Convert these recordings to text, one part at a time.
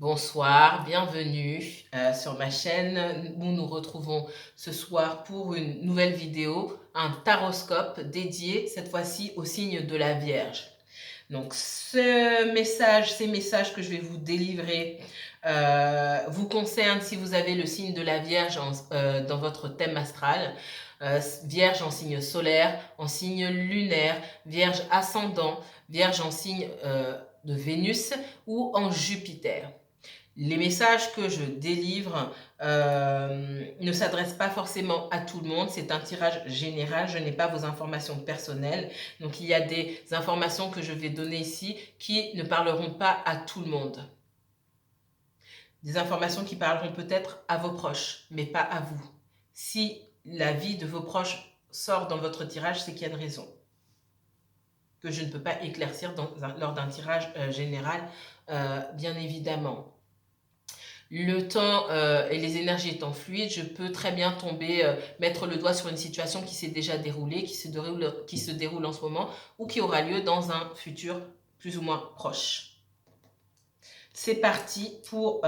Bonsoir, bienvenue sur ma chaîne. Nous nous retrouvons ce soir pour une nouvelle vidéo, un taroscope dédié cette fois-ci au signe de la Vierge. Donc ces messages que je vais vous délivrer vous concernent si vous avez le signe de la Vierge dans votre thème astral. Vierge en signe solaire, en signe lunaire, Vierge ascendant, Vierge en signe de Vénus ou en Jupiter. Les messages que je délivre ne s'adressent pas forcément à tout le monde, c'est un tirage général, je n'ai pas vos informations personnelles, donc il y a des informations que je vais donner ici qui ne parleront pas à tout le monde. Des informations qui parleront peut-être à vos proches, mais pas à vous. Si la vie de vos proches sort dans votre tirage, c'est qu'il y a une raison que je ne peux pas éclaircir lors d'un tirage général, bien évidemment. Le temps et les énergies étant fluides, je peux très bien mettre le doigt sur une situation qui s'est déjà déroulée, qui se déroule en ce moment ou qui aura lieu dans un futur plus ou moins proche. C'est parti pour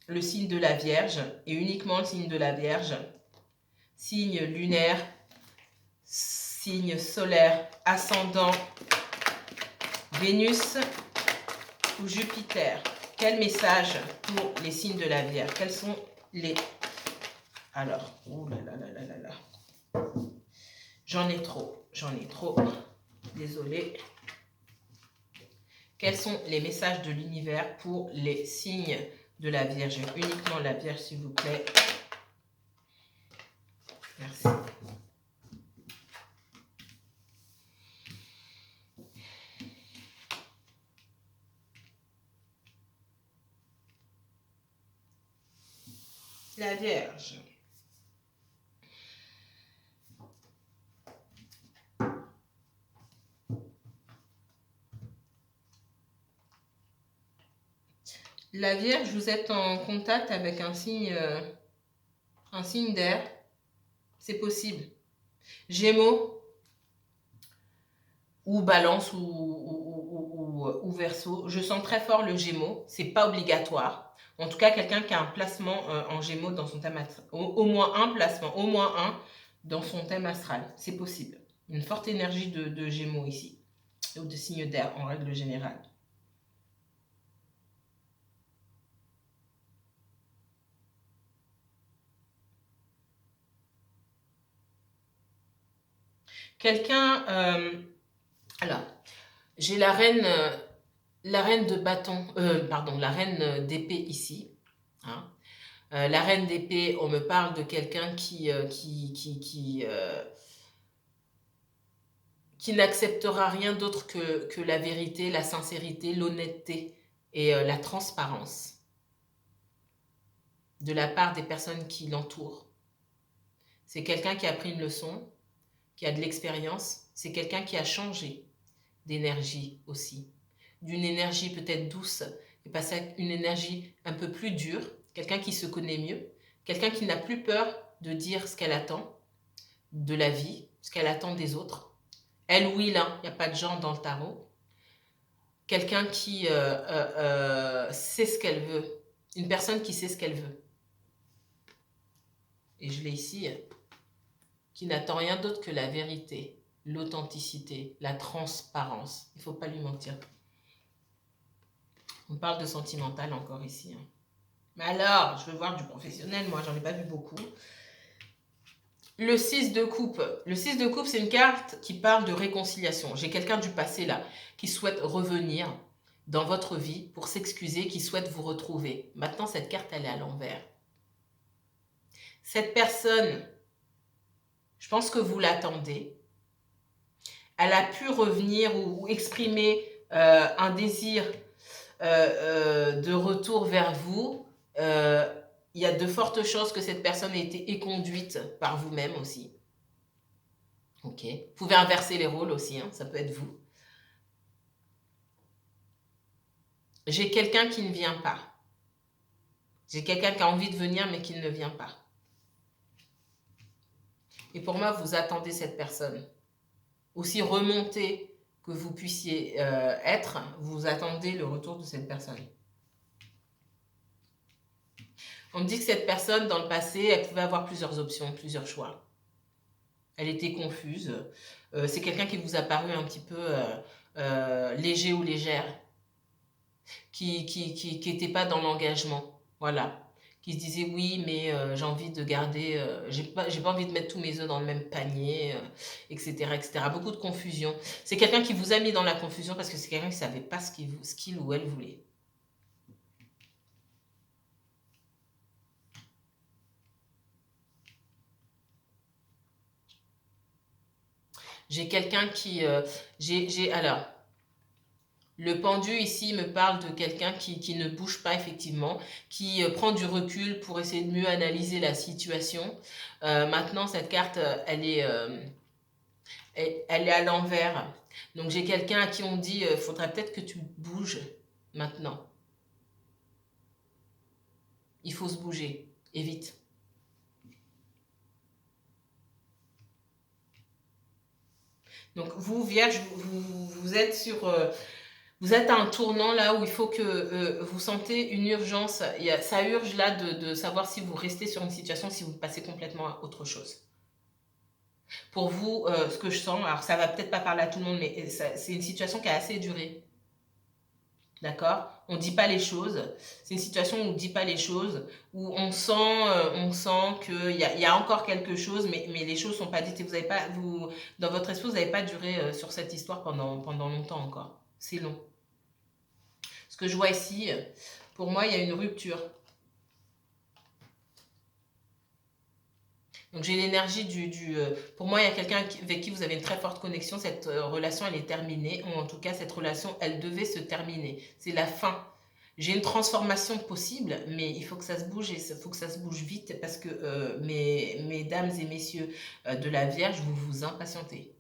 le signe de la Vierge et uniquement le signe de la Vierge. Signe lunaire, signe solaire, ascendant, Vénus ou Jupiter. Quel message pour les signes de la Vierge? Quels sont les... Alors, oh là là là là là là. J'en ai trop. Désolée. Quels sont les messages de l'univers pour les signes de la Vierge? Uniquement la Vierge, s'il vous plaît. Merci. La Vierge. La Vierge, vous êtes en contact avec un signe d'air. C'est possible. Gémeaux ou Balance ou Verseau. Je sens très fort le Gémeaux. C'est pas obligatoire. En tout cas, quelqu'un qui a un placement en Gémeaux dans son thème astral. Au moins un placement, au moins un dans son thème astral. C'est possible. Une forte énergie de Gémeaux ici. Ou de signe d'air en règle générale. Quelqu'un... alors, j'ai la reine de bâton... pardon, la reine d'épée ici. Hein. La reine d'épée, on me parle de quelqu'un qui n'acceptera rien d'autre que la vérité, la sincérité, l'honnêteté et la transparence de la part des personnes qui l'entourent. C'est quelqu'un qui a pris une leçon, qui a de l'expérience, c'est quelqu'un qui a changé d'énergie aussi, d'une énergie peut-être douce et passer à une énergie un peu plus dure, quelqu'un qui se connaît mieux, quelqu'un qui n'a plus peur de dire ce qu'elle attend de la vie, ce qu'elle attend des autres. Elle ou il, hein, il n'y a pas de genre dans le tarot. Quelqu'un qui sait ce qu'elle veut, une personne qui sait ce qu'elle veut. Et je l'ai ici, qui n'attend rien d'autre que la vérité, l'authenticité, la transparence. Il ne faut pas lui mentir. On parle de sentimental encore ici. Hein. Mais alors, je veux voir du professionnel, moi j'en ai pas vu beaucoup. Le 6 de coupe. Le 6 de coupe, c'est une carte qui parle de réconciliation. J'ai quelqu'un du passé là qui souhaite revenir dans votre vie pour s'excuser, qui souhaite vous retrouver. Maintenant, cette carte, elle est à l'envers. Cette personne, je pense que vous l'attendez. Elle a pu revenir ou exprimer un désir de retour vers vous. Il y a de fortes chances que cette personne ait été éconduite par vous-même aussi. Ok. Vous pouvez inverser les rôles aussi, hein, ça peut être vous. J'ai quelqu'un qui ne vient pas. J'ai quelqu'un qui a envie de venir mais qui ne vient pas. Et pour moi, vous attendez cette personne. Aussi remontée que que vous puissiez être, vous attendez le retour de cette personne. On me dit que cette personne, dans le passé, elle pouvait avoir plusieurs options, plusieurs choix. Elle était confuse. C'est quelqu'un qui vous a paru un petit peu léger ou légère, qui était pas dans l'engagement. Voilà. Qui se disait oui, mais j'ai envie de garder, j'ai pas envie de mettre tous mes œufs dans le même panier, etc., etc. Beaucoup de confusion. C'est quelqu'un qui vous a mis dans la confusion parce que c'est quelqu'un qui savait pas ce qu'il ou elle voulait. J'ai quelqu'un qui... alors, le pendu ici me parle de quelqu'un qui ne bouge pas effectivement, qui prend du recul pour essayer de mieux analyser la situation. Maintenant, cette carte, elle est à l'envers. Donc j'ai quelqu'un à qui on dit, faudrait peut-être que tu bouges maintenant. Il faut se bouger, et vite. Donc vous, Vierge, vous êtes sur... vous êtes à un tournant là où il faut que vous sentez une urgence. Ça urge là de savoir si vous restez sur une situation, si vous passez complètement à autre chose. Pour vous, ce que je sens, alors ça va peut-être pas parler à tout le monde, mais c'est une situation qui a assez duré. D'accord? On ne dit pas les choses. C'est une situation où on ne dit pas les choses, où on sent qu'il y a encore quelque chose, mais les choses ne sont pas dites. Et vous avez pas, dans votre esprit, vous n'avez pas duré sur cette histoire pendant longtemps encore. C'est long. Ce que je vois ici, pour moi, il y a une rupture. Donc j'ai l'énergie pour moi, il y a quelqu'un avec qui vous avez une très forte connexion. Cette relation, elle est terminée. Ou en tout cas, cette relation, elle devait se terminer. C'est la fin. J'ai une transformation possible, mais il faut que ça se bouge et il faut que ça se bouge vite parce que, mesdames et messieurs de la Vierge, vous vous impatientez.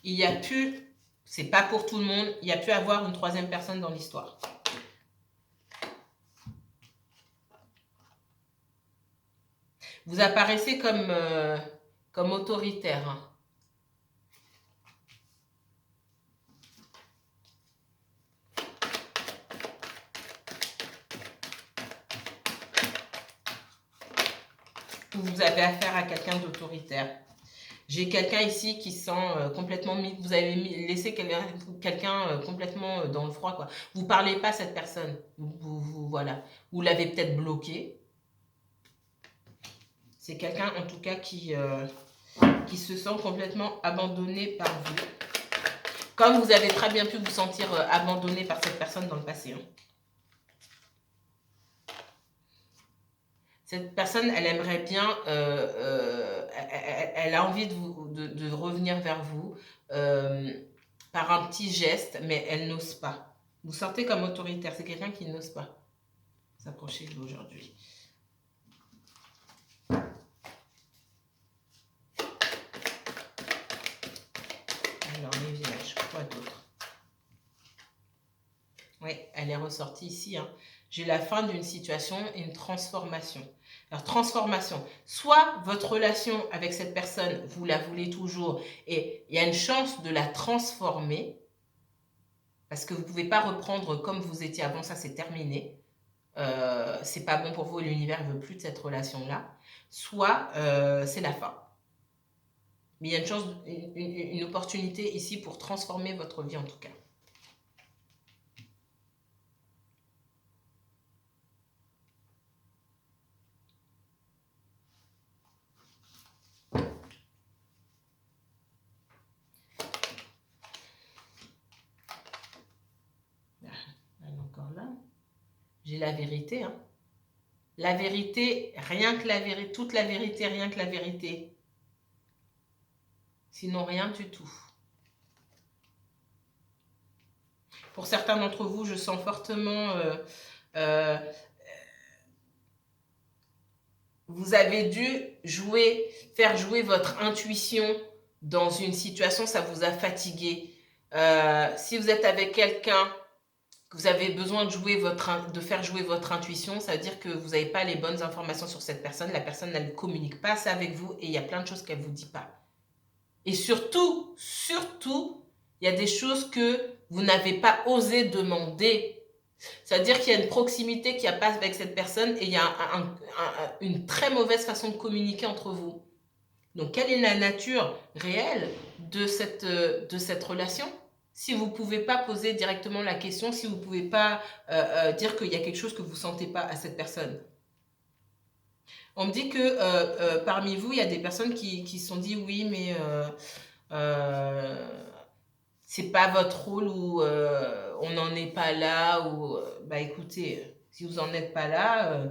Il n'y a plus, c'est pas pour tout le monde, il n'y a plus à avoir une troisième personne dans l'histoire. Vous apparaissez comme autoritaire. Hein. Vous avez affaire à quelqu'un d'autoritaire. J'ai quelqu'un ici qui sent complètement mis. Vous avez laissé quelqu'un complètement dans le froid, quoi. Vous parlez pas à cette personne. Voilà. Vous l'avez peut-être bloqué. C'est quelqu'un, en tout cas, qui se sent complètement abandonné par vous. Comme vous avez très bien pu vous sentir abandonné par cette personne dans le passé. Hein. Cette personne, elle aimerait bien, elle a envie de revenir vers vous par un petit geste, mais elle n'ose pas. Vous sortez comme autoritaire, c'est quelqu'un qui n'ose pas s'approcher de vous aujourd'hui. Alors, les vierges, quoi d'autre? Oui, elle est ressortie ici. Hein. J'ai la fin d'une situation et une transformation. Alors, transformation. Soit votre relation avec cette personne, vous la voulez toujours et il y a une chance de la transformer parce que vous ne pouvez pas reprendre comme vous étiez avant, ça c'est terminé. C'est pas bon pour vous et l'univers ne veut plus de cette relation-là. Soit c'est la fin. Mais il y a une chance, une opportunité ici pour transformer votre vie en tout cas. Encore là. J'ai la vérité. Hein. La vérité, rien que la vérité, toute la vérité, rien que la vérité. Sinon, rien du tout. Pour certains d'entre vous, je sens fortement... vous avez dû faire jouer votre intuition dans une situation, ça vous a fatigué. Si vous êtes avec quelqu'un que vous avez besoin de faire jouer votre intuition, ça veut dire que vous n'avez pas les bonnes informations sur cette personne, la personne ne communique pas ça avec vous et il y a plein de choses qu'elle ne vous dit pas. Et surtout, il y a des choses que vous n'avez pas osé demander. C'est-à-dire qu'il y a une proximité qui passe avec cette personne et il y a une très mauvaise façon de communiquer entre vous. Donc, quelle est la nature réelle de cette relation? Si vous ne pouvez pas poser directement la question, si vous ne pouvez pas dire qu'il y a quelque chose que vous ne sentez pas à cette personne. On me dit que parmi vous, il y a des personnes qui se sont dit oui, mais c'est pas votre rôle ou on n'en est pas là. Ou bah écoutez, si vous n'en êtes pas là,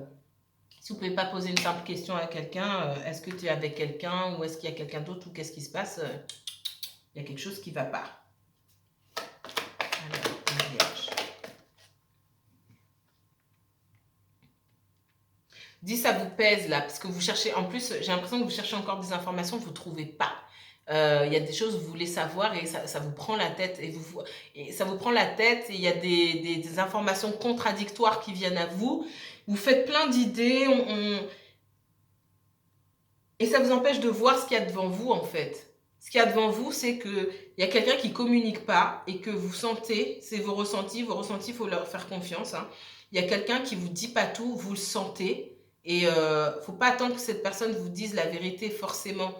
si vous ne pouvez pas poser une simple question à quelqu'un, est-ce que tu es avec quelqu'un ou est-ce qu'il y a quelqu'un d'autre ou qu'est-ce qui se passe, il y a quelque chose qui ne va pas. Alors, Vierge. Dis ça vous pèse là, parce que vous cherchez, en plus j'ai l'impression que vous cherchez encore des informations, vous ne trouvez pas. Il y a des choses que vous voulez savoir et ça vous prend la tête et ça vous prend la tête et il y a des informations contradictoires qui viennent à vous. Vous faites plein d'idées et ça vous empêche de voir ce qu'il y a devant vous en fait. Ce qu'il y a devant vous, c'est qu'il y a quelqu'un qui ne communique pas et que vous sentez, c'est vos ressentis, il faut leur faire confiance. Hein. Il y a quelqu'un qui ne vous dit pas tout, vous le sentez et il ne faut pas attendre que cette personne vous dise la vérité forcément.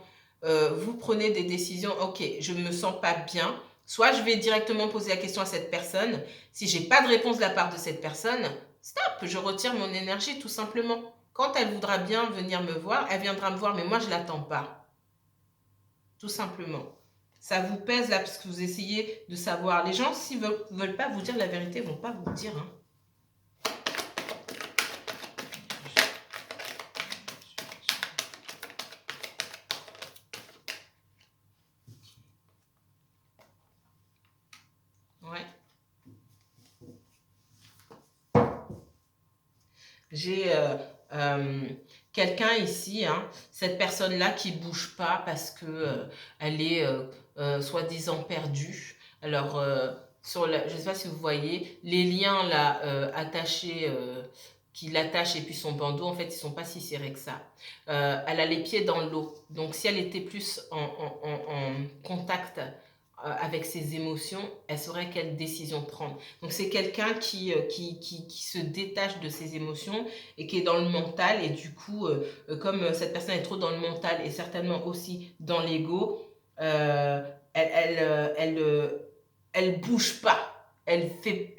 Vous prenez des décisions, ok, je ne me sens pas bien, soit je vais directement poser la question à cette personne, si je n'ai pas de réponse de la part de cette personne, stop, je retire mon énergie tout simplement. Quand elle voudra bien venir me voir, elle viendra me voir, mais moi je ne l'attends pas, tout simplement. Ça vous pèse là, parce que vous essayez de savoir. Les gens, s'ils ne veulent pas vous dire la vérité, ils ne vont pas vous le dire, hein. Ouais. J'ai quelqu'un ici, hein, cette personne-là qui ne bouge pas parce que elle est soi-disant perdue. Alors, je ne sais pas si vous voyez, les liens là attachés, qui l'attachent et puis son bandeau, en fait, ils ne sont pas si serrés que ça. Elle a les pieds dans l'eau. Donc, si elle était plus en contact avec ses émotions, elle saurait quelle décision prendre. Donc c'est quelqu'un qui se détache de ses émotions et qui est dans le mental et du coup, comme cette personne est trop dans le mental et certainement aussi dans l'ego, elle bouge pas. Elle fait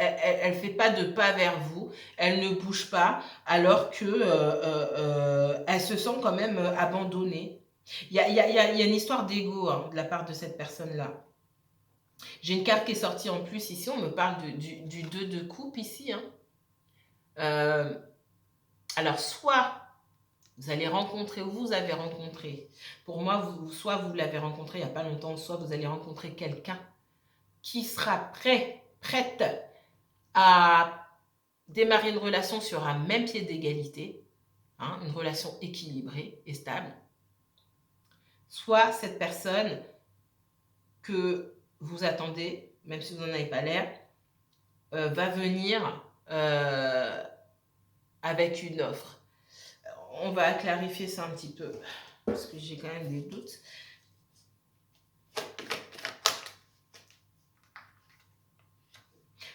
pas de pas vers vous, elle ne bouge pas alors que elle se sent quand même abandonnée. Il y a une histoire d'ego hein, de la part de cette personne-là. J'ai une carte qui est sortie en plus ici, on me parle du 2 de coupe ici. Hein. Alors, soit vous allez rencontrer ou vous avez rencontré, pour moi, soit vous l'avez rencontré il n'y a pas longtemps, soit vous allez rencontrer quelqu'un qui sera prête à démarrer une relation sur un même pied d'égalité, hein, une relation équilibrée et stable. Soit cette personne que vous attendez, même si vous n'en avez pas l'air, va venir avec une offre. On va clarifier ça un petit peu, parce que j'ai quand même des doutes.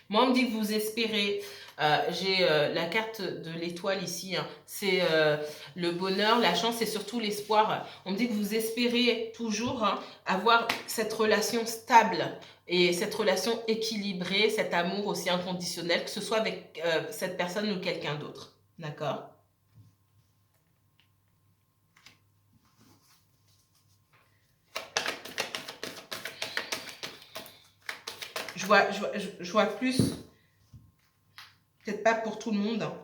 Moi, on me dit que vous espérez. J'ai la carte de l'étoile ici. Hein. C'est le bonheur, la chance et surtout l'espoir. On me dit que vous espérez toujours hein, avoir cette relation stable et cette relation équilibrée, cet amour aussi inconditionnel, que ce soit avec cette personne ou quelqu'un d'autre. D'accord ? Je vois plus, peut-être pas pour tout le monde. Hein.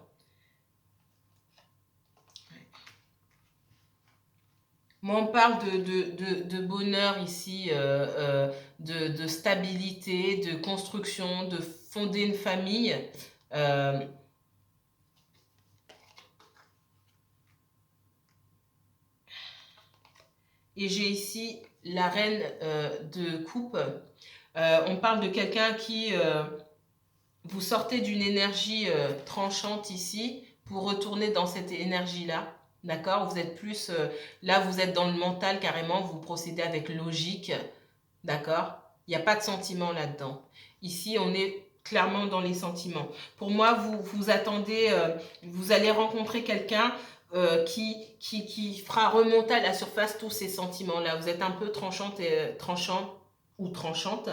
Moi, on parle de bonheur ici, de stabilité, de construction, de fonder une famille. Et j'ai ici la reine de coupe. On parle de quelqu'un qui vous sortez d'une énergie tranchante ici pour retourner dans cette énergie-là. D'accord? Vous êtes plus... là, vous êtes dans le mental carrément, vous procédez avec logique. D'accord? Il n'y a pas de sentiment là-dedans. Ici, on est clairement dans les sentiments. Pour moi, vous attendez, vous allez rencontrer quelqu'un qui fera remonter à la surface tous ces sentiments-là. Vous êtes un peu tranchant ou tranchante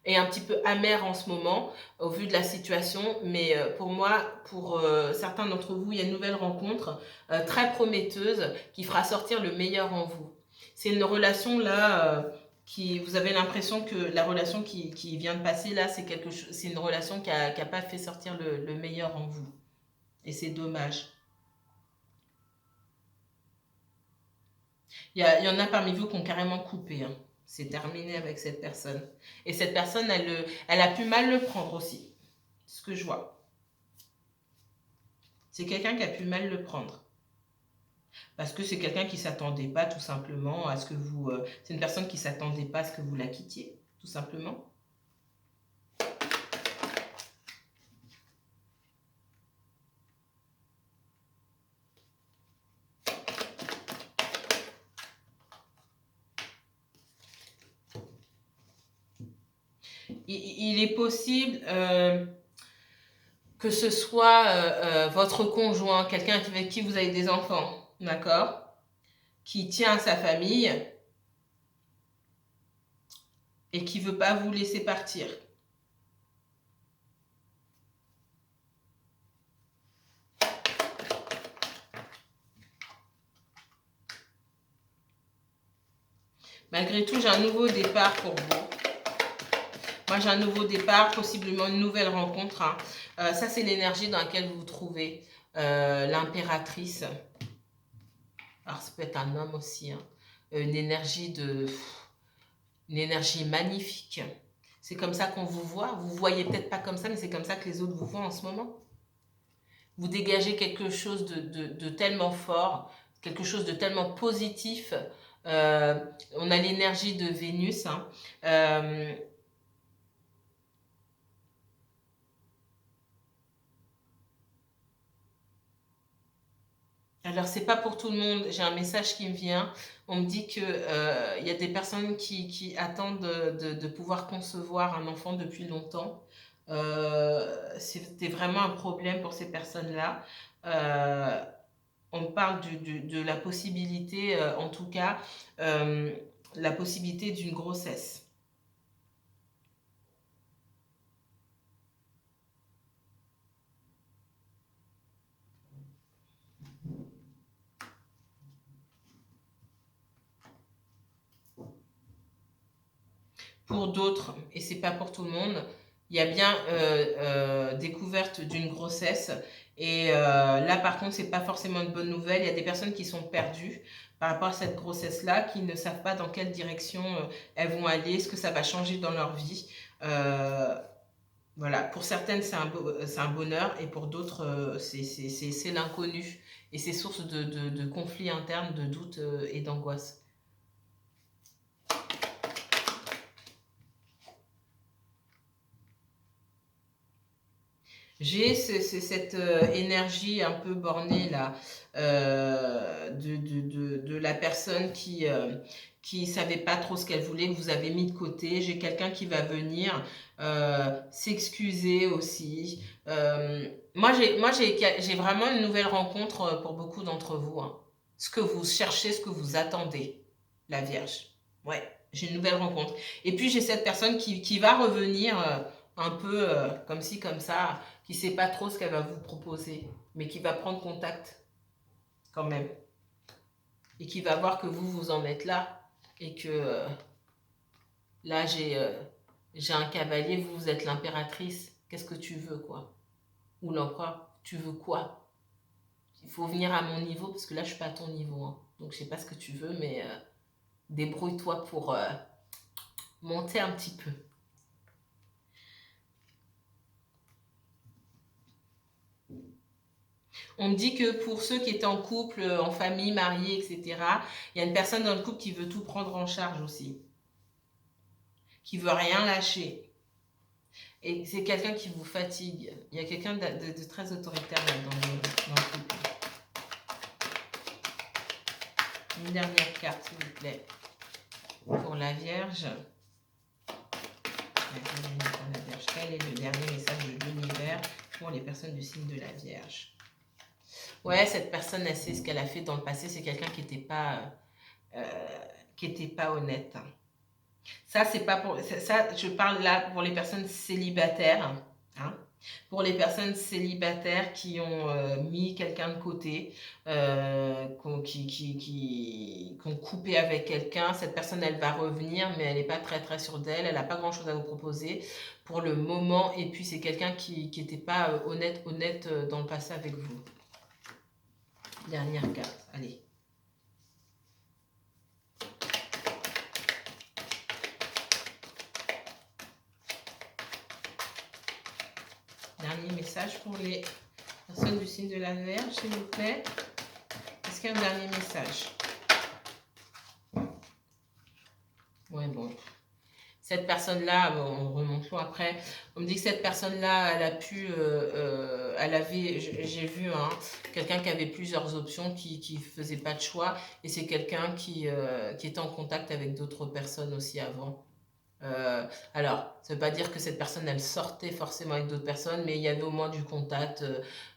et un petit peu amer en ce moment au vu de la situation, mais pour moi, pour certains d'entre vous, il y a une nouvelle rencontre très prometteuse qui fera sortir le meilleur en vous. C'est une relation là qui, vous avez l'impression que la relation qui vient de passer là, c'est une relation qui a pas fait sortir le meilleur en vous, et c'est dommage. Il y en a parmi vous qui ont carrément coupé, hein. C'est terminé avec cette personne. Et cette personne, elle a pu mal le prendre aussi. Ce que je vois. C'est quelqu'un qui a pu mal le prendre. Parce que c'est quelqu'un qui ne s'attendait pas tout simplement à ce que vous... c'est une personne qui ne s'attendait pas à ce que vous la quittiez, tout simplement. Il est possible que ce soit votre conjoint, quelqu'un avec qui vous avez des enfants, d'accord, qui tient à sa famille et qui ne veut pas vous laisser partir. Malgré tout, j'ai un nouveau départ pour vous. Moi, j'ai un nouveau départ, possiblement une nouvelle rencontre, hein. Ça, c'est l'énergie dans laquelle vous vous trouvez. L'impératrice. Alors, ça peut être un homme aussi, hein. Une énergie magnifique. C'est comme ça qu'on vous voit. Vous ne voyez peut-être pas comme ça, mais c'est comme ça que les autres vous voient en ce moment. Vous dégagez quelque chose de tellement fort, quelque chose de tellement positif. On a l'énergie de Vénus, hein. Alors, c'est pas pour tout le monde. J'ai un message qui me vient. On me dit que y a des personnes qui attendent de pouvoir concevoir un enfant depuis longtemps. C'était vraiment un problème pour ces personnes-là. On parle de la possibilité, en tout cas, la possibilité d'une grossesse. Pour d'autres, et c'est pas pour tout le monde, il y a bien découverte d'une grossesse. Et là, par contre, c'est pas forcément une bonne nouvelle. Il y a des personnes qui sont perdues par rapport à cette grossesse-là, qui ne savent pas dans quelle direction elles vont aller, ce que ça va changer dans leur vie. Voilà, pour certaines, c'est un bonheur, et pour d'autres, c'est l'inconnu. Et c'est source de conflits internes, de doutes et d'angoisse. J'ai cette énergie un peu bornée là, de la personne qui savait pas trop ce qu'elle voulait, que vous avez mis de côté. J'ai quelqu'un qui va venir s'excuser aussi. Moi, j'ai vraiment une nouvelle rencontre pour beaucoup d'entre vous, hein. Ce que vous cherchez, ce que vous attendez, la Vierge. Ouais, j'ai une nouvelle rencontre. Et puis, j'ai cette personne qui va revenir un peu comme ci, comme ça, qui ne sait pas trop ce qu'elle va vous proposer, mais qui va prendre contact quand même. Et qui va voir que vous en êtes là. Et que là, j'ai un cavalier, vous êtes l'impératrice. Qu'est-ce que tu veux, quoi? Ou l'empereur, tu veux quoi? Il faut venir à mon niveau, parce que là, je ne suis pas à ton niveau, hein. Donc, je ne sais pas ce que tu veux, mais débrouille-toi pour monter un petit peu. On me dit que pour ceux qui étaient en couple, en famille, mariés, etc., il y a une personne dans le couple qui veut tout prendre en charge aussi, qui veut rien lâcher. Et c'est quelqu'un qui vous fatigue. Il y a quelqu'un de très autoritaire là dans le couple. Une dernière carte, s'il vous plaît. Pour la Vierge. La Vierge. Quel est le dernier message de l'univers pour les personnes du signe de la Vierge? Ouais, cette personne, elle sait ce qu'elle a fait dans le passé. C'est quelqu'un qui n'était pas honnête. Ça, c'est pas pour ça. Je parle là pour les personnes célibataires. Hein, pour les personnes célibataires qui ont mis quelqu'un de côté, qui ont coupé avec quelqu'un. Cette personne, elle va revenir, mais elle n'est pas très très sûre d'elle. Elle n'a pas grand chose à vous proposer pour le moment. Et puis, c'est quelqu'un qui n'était pas honnête dans le passé avec vous. Dernière carte, allez. Dernier message pour les personnes du signe de la Vierge, s'il vous plaît. Est-ce qu'il y a un dernier message? Ouais, bon. Cette personne-là, on remonte loin après, on me dit que cette personne-là, elle a pu, elle avait, j'ai vu quelqu'un qui avait plusieurs options, qui ne faisait pas de choix, et c'est quelqu'un qui était en contact avec d'autres personnes aussi avant. Alors, ça ne veut pas dire que cette personne, elle sortait forcément avec d'autres personnes, mais il y avait au moins du contact,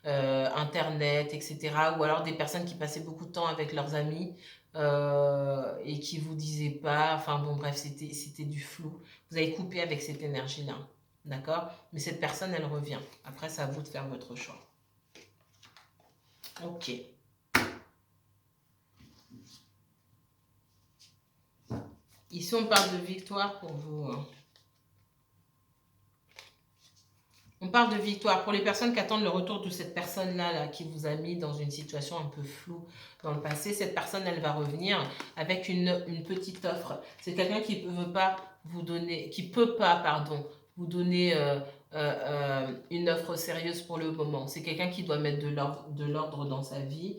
Internet, etc. Ou alors des personnes qui passaient beaucoup de temps avec leurs amis et qui ne vous disaient pas. Enfin bon, bref, c'était du flou. Vous avez coupé avec cette énergie-là, d'accord? Mais cette personne, elle revient. Après, c'est à vous de faire votre choix. Ok. Ici, on parle de victoire pour vous. On parle de victoire. Pour les personnes qui attendent le retour de cette personne-là là, qui vous a mis dans une situation un peu floue dans le passé, cette personne, elle va revenir avec une petite offre. C'est quelqu'un qui ne peut pas vous donner, vous donner une offre sérieuse pour le moment. C'est quelqu'un qui doit mettre de l'ordre dans sa vie.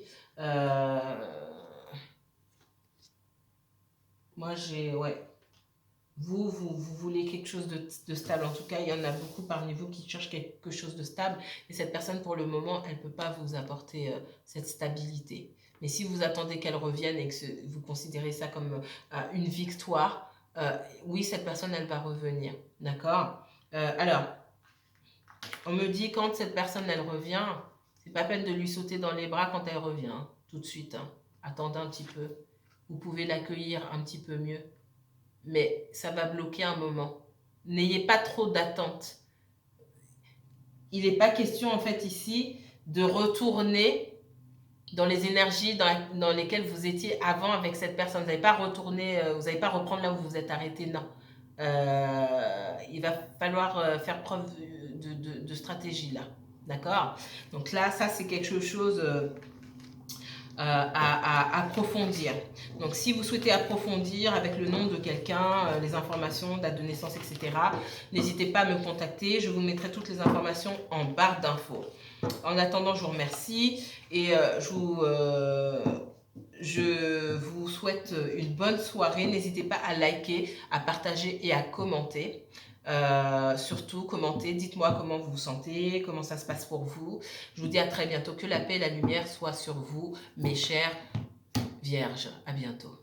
Moi, ouais. Vous voulez quelque chose de stable. En tout cas, il y en a beaucoup parmi vous qui cherchent quelque chose de stable. Et cette personne, pour le moment, elle ne peut pas vous apporter cette stabilité. Mais si vous attendez qu'elle revienne et que vous considérez ça comme une victoire, oui, cette personne, elle va revenir. D'accord? Alors, on me dit quand cette personne, elle revient, c'est pas peine de lui sauter dans les bras quand elle revient, tout de suite. Attendez un petit peu. Vous pouvez l'accueillir un petit peu mieux. Mais ça va bloquer un moment. N'ayez pas trop d'attente. Il n'est pas question, en fait, ici, de retourner dans les énergies dans lesquelles vous étiez avant avec cette personne. Vous n'allez pas retourner, vous n'allez pas reprendre là où vous vous êtes arrêté, non. Il va falloir faire preuve de stratégie, là. D'accord? Donc là, ça, c'est quelque chose à approfondir. Donc si vous souhaitez approfondir avec le nom de quelqu'un, les informations, date de naissance, etc., n'hésitez pas à me contacter. Je vous mettrai toutes les informations en barre d'infos. En attendant, je vous remercie et je vous souhaite une bonne soirée. N'hésitez pas à liker, à partager et à commenter. Surtout, commentez, dites-moi comment vous vous sentez, comment ça se passe pour vous. Je vous dis à très bientôt. Que la paix et la lumière soient sur vous, mes chers vierges. À bientôt.